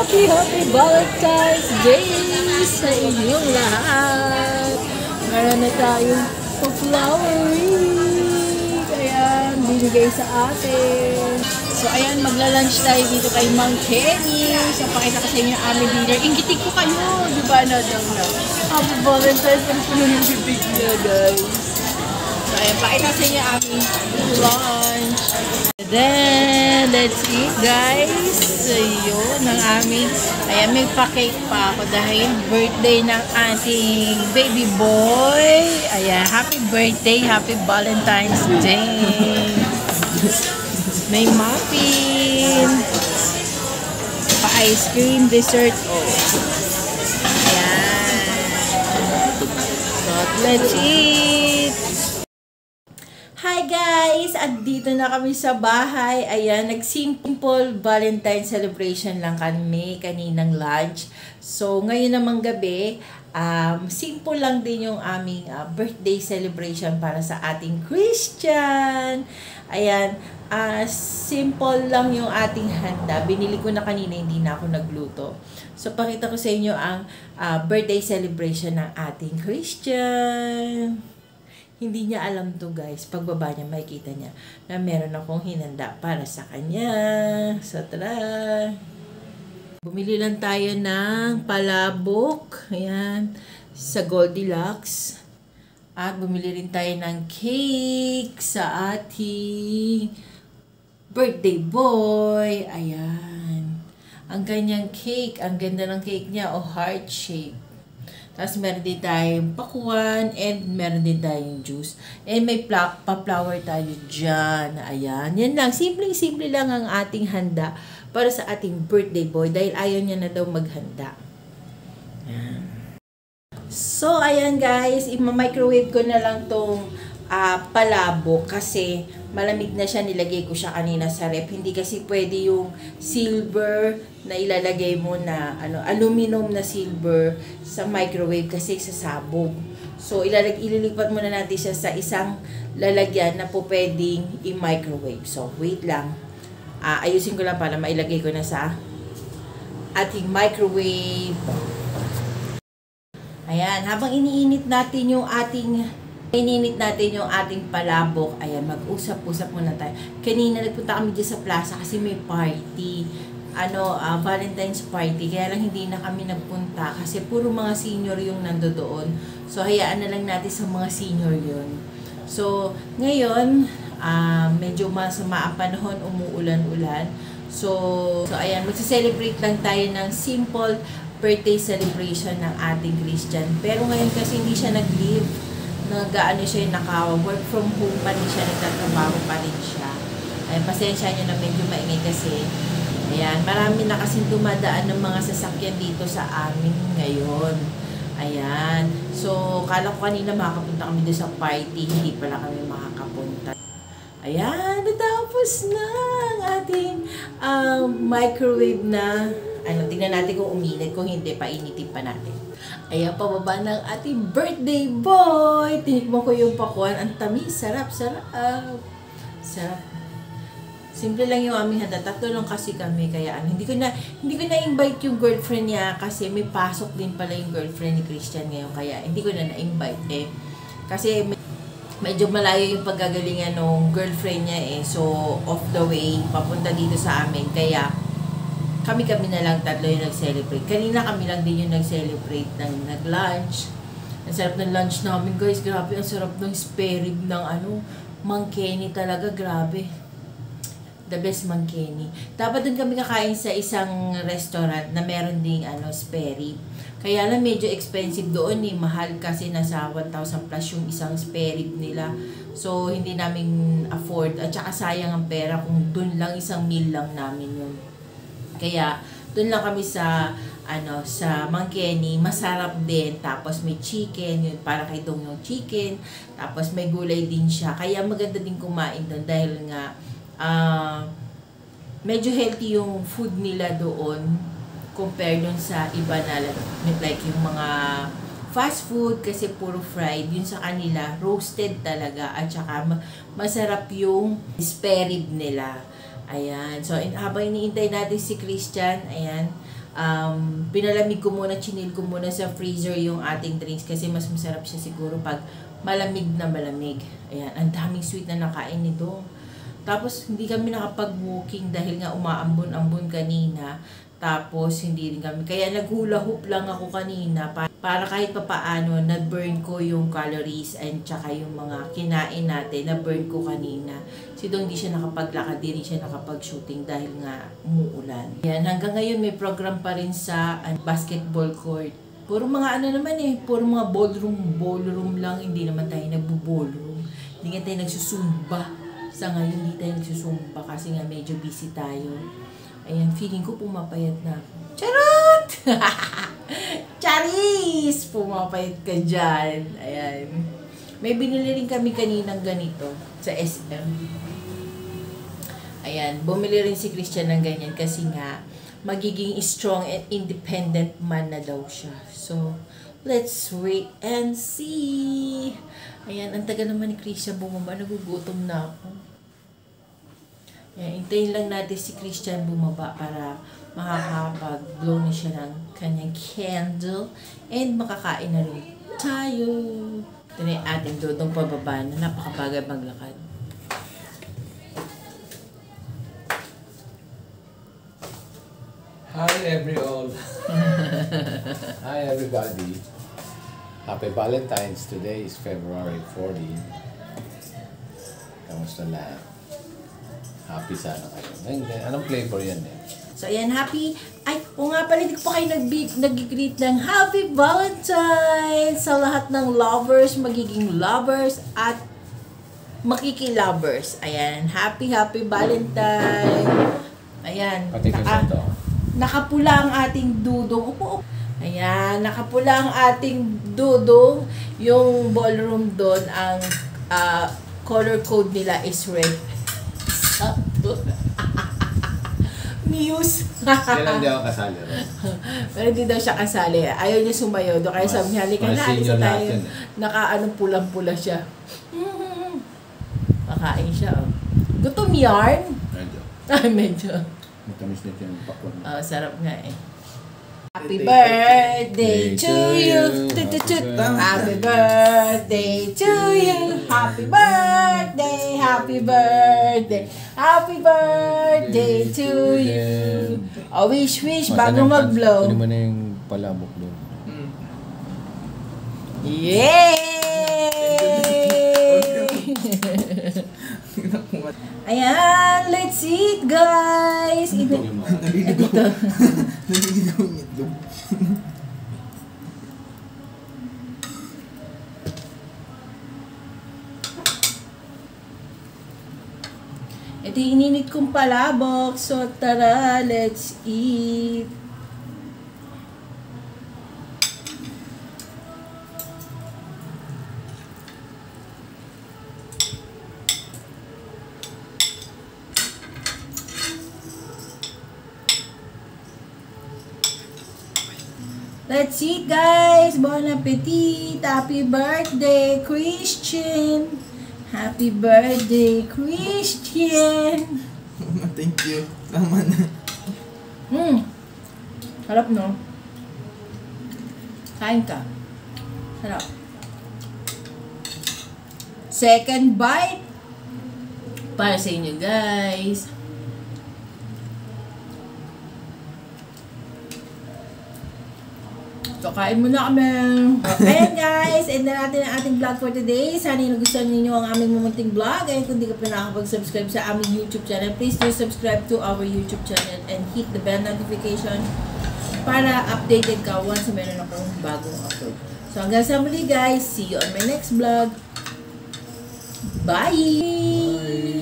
Happy Valentine's Day sa inyong lahat. Meron na tayong pa-flowering. Ayan, binigay sa atin. So, ayan, magla-lunch tayo dito kay Mang Kenny. So, pakita ko sa inyo aming dinner. Inggitin ko kayo. Diba na daw na? Happy Valentine's. Ang puno ng bibig niya, guys. So, ayan, pakita ko sa inyo aming lunch. And then, let's eat, guys. So, yun, ang aming, ayan, may pa-cake pa ako dahil birthday ng ating baby boy. Ayan, happy birthday, happy Valentine's Day. May muffin, pa-ice cream, dessert, ayan. So, let's eat. Hi guys! Andito na kami sa bahay. Ayan, nag-simple Valentine celebration lang kami kaninang lunch. So, ngayon namang gabi, simple lang din yung aming birthday celebration para sa ating Christian. Ayan, simple lang yung ating handa. Binili ko na kanina, hindi na ako nagluto. So, pakita ko sa inyo ang birthday celebration ng ating Christian. Hindi niya alam to, guys. Pagbaba niya, makikita niya na meron akong hinanda para sa kanya. So, tara! Bumili lang tayo ng palabok. Ayan. Sa Goldilocks. At bumili rin tayo ng cake sa ating birthday boy. Ayan. Ang kanyang cake. Ang ganda ng cake niya. O heart shape. Tapos meron din tayong pakuan and meron din tayong juice. And may pa-flower tayo dyan. Ayan. Yan lang. Simpleng-simple lang ang ating handa para sa ating birthday boy dahil ayaw niya na daw maghanda. Ayan. So, ayan guys. I-microwave ko na lang tong palabok kasi malamig na siya. Nilagay ko siya kanina sa ref. Hindi kasi pwede yung silver na ilalagay mo na aluminum na silver sa microwave kasi sasabog. So, ililipat muna natin siya sa isang lalagyan na po pwedeng i-microwave. So, wait lang. Ayusin ko lang para mailagay ko na sa ating microwave. Ayan, habang iniinit natin yung ating palabok. Ayan, mag-usap-usap muna tayo. Kanina nagpunta kami dyan sa plaza kasi may party. Valentine's party. Kaya lang hindi na kami nagpunta kasi puro mga senior yung nandoon. So, hayaan na lang natin sa mga senior yun. So, ngayon, medyo masama ang panahon, umuulan-ulan. So ayan, magse-celebrate lang tayo ng simple birthday celebration ng ating Christian. Pero ngayon kasi hindi siya nag-leave. Naka-work from home pa rin siya, nagtatrabaho pa rin siya. Ay, pasensya nyo na medyo maingay kasi, ayan, marami na kasing dumadaan ng mga sasakyan dito sa amin ngayon. Ayan. So, kala ko kanina makakapunta kami doon sa party, hindi pala kami makakapunta. Ayan, natapos na ang ating microwave na, tingnan natin kung uminit, kung hindi, painitin pa natin. Ayan, pababa ng ating birthday boy. Tinikman ko yung pakuan. Ang tamis. Sarap, sarap. Sarap. Simple lang yung aming handa. Tatlo lang kasi kami. Kaya hindi ko na-invite yung girlfriend niya kasi may pasok din pala yung girlfriend ni Christian ngayon. Kaya hindi ko na na-invite kasi medyo malayo yung paggagalingan ng girlfriend niya So, off the way, papunta dito sa amin. Kaya kami na lang tatlo yung nag-celebrate. Kanina kami lang din yung nag-celebrate ng nag-lunch. Ang sarap ng lunch namin, guys. Grabe, ang sarap ng spare rib ng Mang Kenny talaga. Grabe. The best Mang Kenny. Dapat dun kami kakain sa isang restaurant na meron ding spare rib. Kaya lang medyo expensive doon Mahal kasi nasa 1,000 plus yung isang spare rib nila. So, hindi namin afford. At saka sayang ang pera kung dun lang isang meal lang namin yun. Kaya, doon lang kami sa Mang Kenny. Masarap din. Tapos may chicken, yun, para kay Dong yung chicken. Tapos may gulay din siya. Kaya maganda din kumain doon dahil nga, medyo healthy yung food nila doon compare doon sa iba na like yung mga fast food kasi puro fried. Yun sa kanila, roasted talaga. At saka masarap yung spare rib nila. Ayan. So, habang iniintay natin si Christian, ayan, Pinalamig ko muna, chinil ko muna sa freezer yung ating drinks kasi mas masarap siya siguro pag malamig na malamig. Ayan, ang daming sweet na nakain nito. Tapos, hindi kami nakapag-walking dahil nga umaambon-ambon kanina. Tapos, hindi rin kami. Kaya naghula hoop lang ako kanina para kahit papaano, na-burn ko yung calories and tsaka yung mga kinain natin, na-burn ko kanina. Si Dong hindi siya nakapaglakad, di rin siya nakapag-shooting dahil nga umuulan. Yan, hanggang ngayon may program pa rin sa basketball court. Puro mga ano naman puro mga ballroom lang, hindi naman tayo nagbo-ballroom. Hindi nga tayo nagsusumba. Sa ngayon, hindi tayo nagsusumba kasi nga medyo busy tayo. Ayan, feeling ko pumapayat na ako. Charot! Charis! Pumapayat ka dyan. Ayan. May binili rin kami kaninang ganito sa SM. Ayan, bumili rin si Christian ng ganyan kasi nga magiging strong and independent man na daw siya. So, let's wait and see. Ayan, ang tagal naman ni Christian bumaba. Nagugutom na ako. Ayan, hintayin lang natin si Christian bumaba para makakapag-blow na siya ng kanyang candle and makakain na rin tayo. Ito na yung ating dodong pababa na napakabagal maglakad. Hi everyone. Hi everybody. Happy Valentine's. Today is February 14. Kamusta lahat? Happy sana kayo. Anong flavor yan So ayan, happy. Ay, o nga pala, hindi ko pa kayo nag-greet ng Happy Valentine's sa lahat ng lovers, magiging lovers at makiki-lovers. Ayan, happy Valentine. Ayan. Pati ko sa ito. Nakapula ang ating dudong. Upo. Ayan, nakapula ang ating dudong. Yung ballroom doon, ang color code nila is red. Muse. Kailan di ako kasali? Pero hindi daw siya kasali. Ayaw niya sumayaw. Doon kaya sabi niya, halika na, alis na tayo. Naka-anong pulang-pula siya. Makain siya. Oh. Gutom yarn? Medyo. Ay, medyo. Matamis na yung pakwan. Sarap nga Happy birthday to you. Happy birthday to you. Happy birthday. Happy birthday. Happy birthday to you. Wish bago mag-blow. Ano mo na yung palabok doon? Yay! Ayan, let's eat, guys. Naliligaw ang itlog. Ito yung ininit kong palabok. So, tara, let's eat. Let's eat, guys. Bon appetit. Happy birthday, Christian. Happy birthday, Christian. Thank you. Tama na. Sarap, no? Kain ka. Sarap. Second bite. Para sa inyo, guys. So, kain muna kami. Ayan guys, end na natin ang ating vlog for today. Sana yung nagustuhan ninyo ang aming mumunting vlog. At kung di ka pa nakakapag-subscribe sa aming YouTube channel, please do subscribe to our YouTube channel and hit the bell notification para updated ka once meron akong bagong upload. So, hanggang sa muli guys. See you on my next vlog. Bye!